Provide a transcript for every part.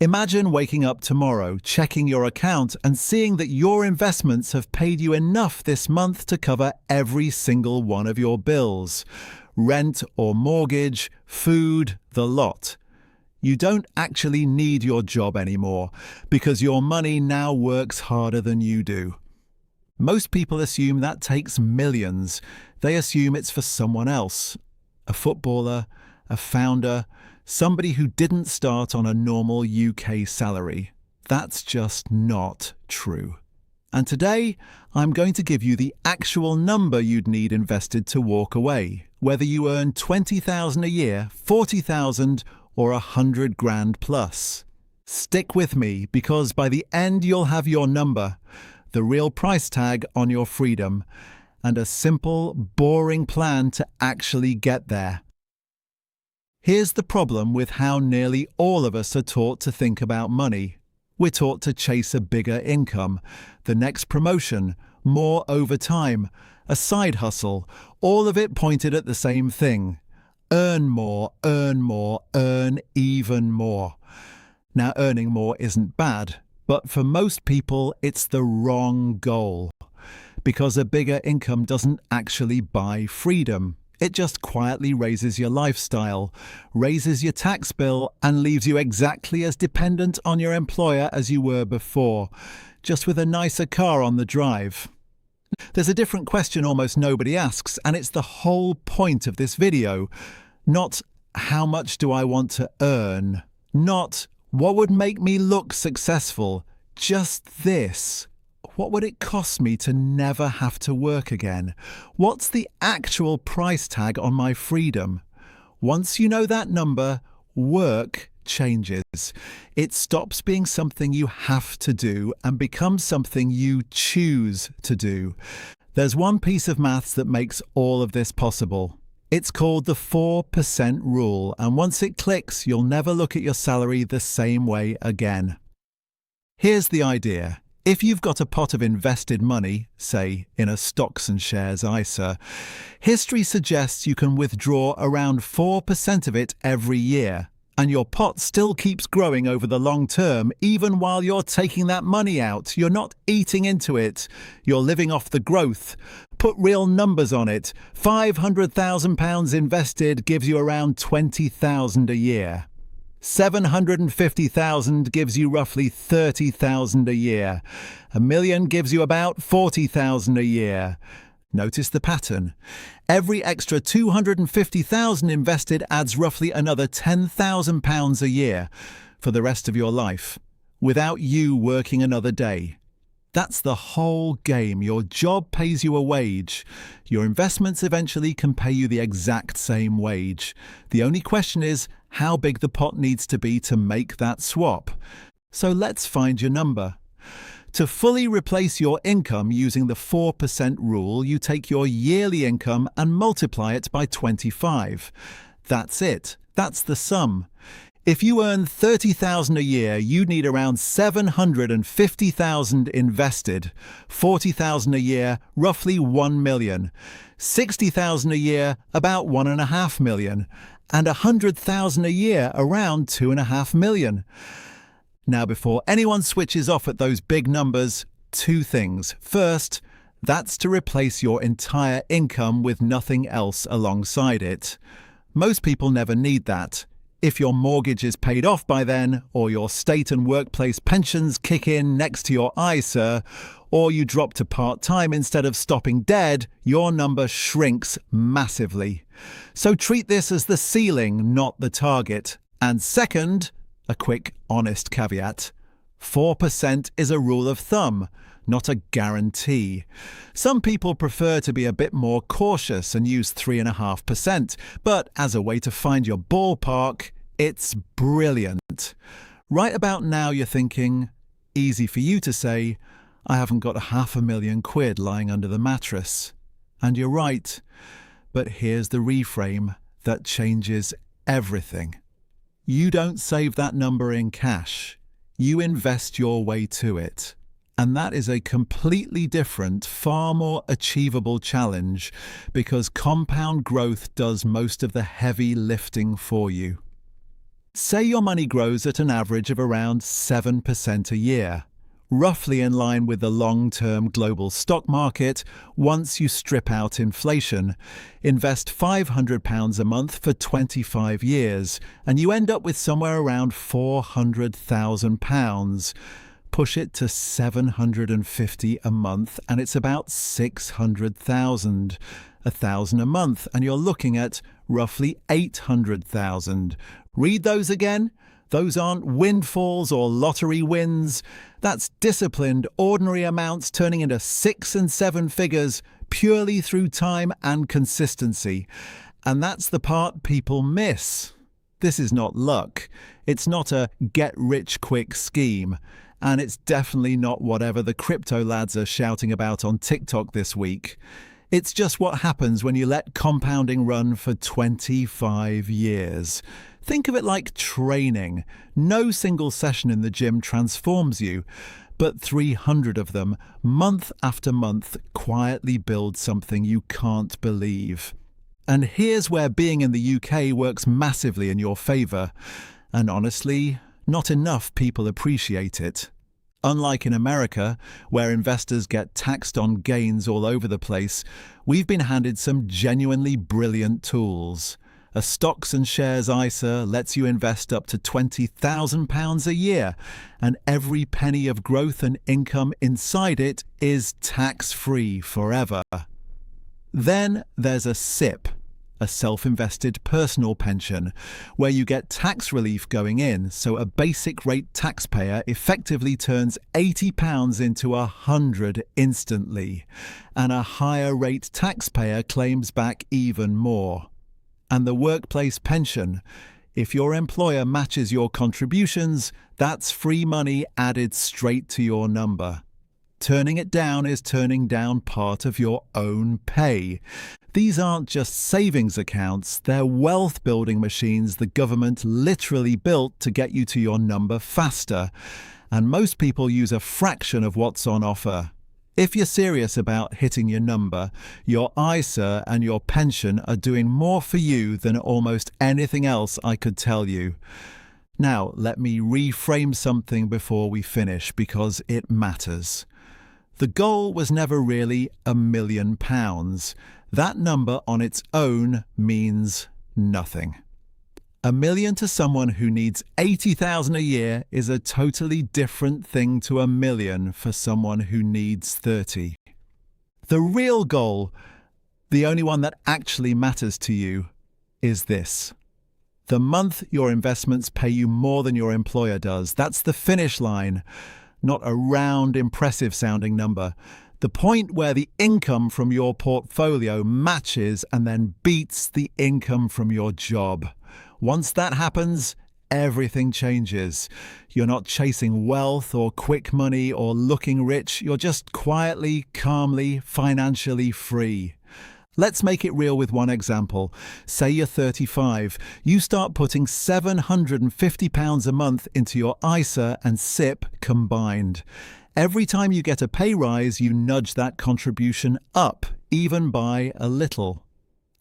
Imagine waking up tomorrow, checking your account, and seeing that your investments have paid you enough this month to cover every single one of your bills. Rent or mortgage, food, the lot. You don't actually need your job anymore because your money now works harder than you do. Most people assume that takes millions. They assume it's for someone else. A footballer, a founder, somebody who didn't start on a normal UK salary. That's just not true. And today, I'm going to give you the actual number you'd need invested to walk away, whether you earn 20,000 a year, 40,000, or 100 grand plus. Stick with me because by the end you'll have your number, the real price tag on your freedom, and a simple, boring plan to actually get there. Here's the problem with how nearly all of us are taught to think about money. We're taught to chase a bigger income, the next promotion, more overtime, a side hustle, all of it pointed at the same thing. Earn more, earn even more. Now, earning more isn't bad, but for most people, it's the wrong goal. Because a bigger income doesn't actually buy freedom. It just quietly raises your lifestyle, raises your tax bill, and leaves you exactly as dependent on your employer as you were before, just with a nicer car on the drive. There's a different question almost nobody asks, and it's the whole point of this video. Not, how much do I want to earn? Not, what would make me look successful? Just this. What would it cost me to never have to work again? What's the actual price tag on my freedom? Once you know that number, work changes. It stops being something you have to do and becomes something you choose to do. There's one piece of maths that makes all of this possible. It's called the 4% rule, and once it clicks, you'll never look at your salary the same way again. Here's the idea. If you've got a pot of invested money, say in a stocks and shares ISA, history suggests you can withdraw around 4% of it every year, and your pot still keeps growing over the long term even while you're taking that money out. You're not eating into it, you're living off the growth. Put real numbers on it. £500,000 invested gives you around 20,000 a year. 750,000 gives you roughly 30,000 a year. $1 million gives you about 40,000 a year. Notice the pattern. Every extra 250,000 invested adds roughly another £10,000 a year for the rest of your life, without you working another day. That's the whole game. Your job pays you a wage. Your investments eventually can pay you the exact same wage. The only question is how big the pot needs to be to make that swap. So let's find your number. To fully replace your income using the 4% rule, you take your yearly income and multiply it by 25. That's it. That's the sum. If you earn 30,000 a year, you need around 750,000 invested, 40,000 a year, roughly 1 million, 60,000 a year, about 1.5 million, and 100,000 a year, around 2.5 million. Now, before anyone switches off at those big numbers, two things. First, that's to replace your entire income with nothing else alongside it. Most people never need that. If your mortgage is paid off by then, or your state and workplace pensions kick in next to your ISA, or you drop to part-time instead of stopping dead, your number shrinks massively. So treat this as the ceiling, not the target. And second, a quick, honest caveat. 4% is a rule of thumb, not a guarantee. Some people prefer to be a bit more cautious and use 3.5%, but as a way to find your ballpark, it's brilliant. Right about now you're thinking, easy for you to say, I haven't got £500,000 lying under the mattress. And you're right, but here's the reframe that changes everything. You don't save that number in cash. You invest your way to it. And that is a completely different, far more achievable challenge because compound growth does most of the heavy lifting for you. Say your money grows at an average of around 7% a year, roughly in line with the long-term global stock market once you strip out inflation. Invest £500 a month for 25 years, and you end up with somewhere around £400,000. Push it to 750 a month, and it's about 600,000. 1,000 a month, and you're looking at roughly 800,000. Read those again. Those aren't windfalls or lottery wins. That's disciplined, ordinary amounts turning into 6 and 7 figures purely through time and consistency. And that's the part people miss. This is not luck. It's not a get-rich-quick scheme. And it's definitely not whatever the crypto lads are shouting about on TikTok this week. It's just what happens when you let compounding run for 25 years. Think of it like training. No single session in the gym transforms you, but 300 of them, month after month, quietly build something you can't believe. And here's where being in the UK works massively in your favour. And honestly, not enough people appreciate it. Unlike in America, where investors get taxed on gains all over the place, we've been handed some genuinely brilliant tools. A stocks and shares ISA lets you invest up to £20,000 a year, and every penny of growth and income inside it is tax-free forever. Then there's a SIP, a self-invested personal pension, where you get tax relief going in, so a basic rate taxpayer effectively turns £80 into £100 instantly, and a higher rate taxpayer claims back even more. And the workplace pension, if your employer matches your contributions, that's free money added straight to your number. Turning it down is turning down part of your own pay. These aren't just savings accounts, they're wealth-building machines the government literally built to get you to your number faster. And most people use a fraction of what's on offer. If you're serious about hitting your number, your ISA and your pension are doing more for you than almost anything else I could tell you. Now, let me reframe something before we finish, because it matters. The goal was never really £1 million. That number on its own means nothing. $1 million to someone who needs 80,000 a year is a totally different thing to $1 million for someone who needs 30. The real goal, the only one that actually matters to you, is this. The month your investments pay you more than your employer does. That's the finish line. Not a round, impressive-sounding number. The point where the income from your portfolio matches and then beats the income from your job. Once that happens, everything changes. You're not chasing wealth or quick money or looking rich. You're just quietly, calmly, financially free. Let's make it real with one example. Say you're 35. You start putting £750 a month into your ISA and SIP combined. Every time you get a pay rise, you nudge that contribution up, even by a little.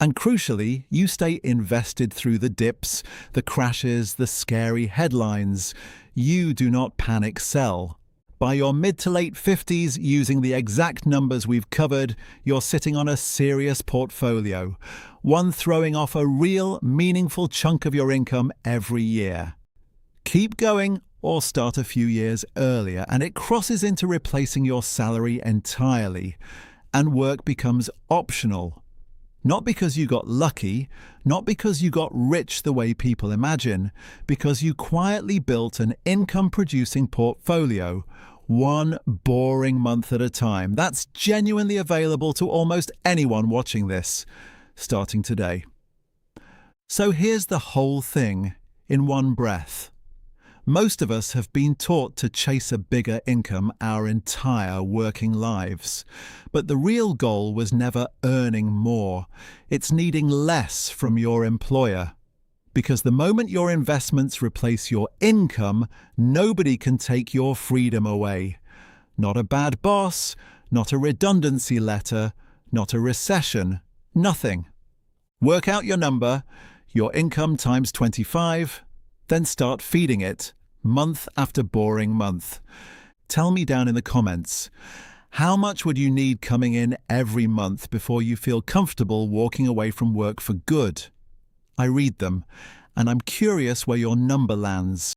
And crucially, you stay invested through the dips, the crashes, the scary headlines. You do not panic sell. By your mid to late 50s, using the exact numbers we've covered, you're sitting on a serious portfolio, one throwing off a real, meaningful chunk of your income every year. Keep going or start a few years earlier, and it crosses into replacing your salary entirely, and work becomes optional. Not because you got lucky, not because you got rich the way people imagine, because you quietly built an income-producing portfolio, one boring month at a time. That's genuinely available to almost anyone watching this, starting today. So here's the whole thing in one breath. Most of us have been taught to chase a bigger income our entire working lives. But the real goal was never earning more. It's needing less from your employer. Because the moment your investments replace your income, nobody can take your freedom away. Not a bad boss, not a redundancy letter, not a recession, nothing. Work out your number, your income times 25, Then start feeding it, month after boring month. Tell me down in the comments, how much would you need coming in every month before you feel comfortable walking away from work for good? I read them, and I'm curious where your number lands.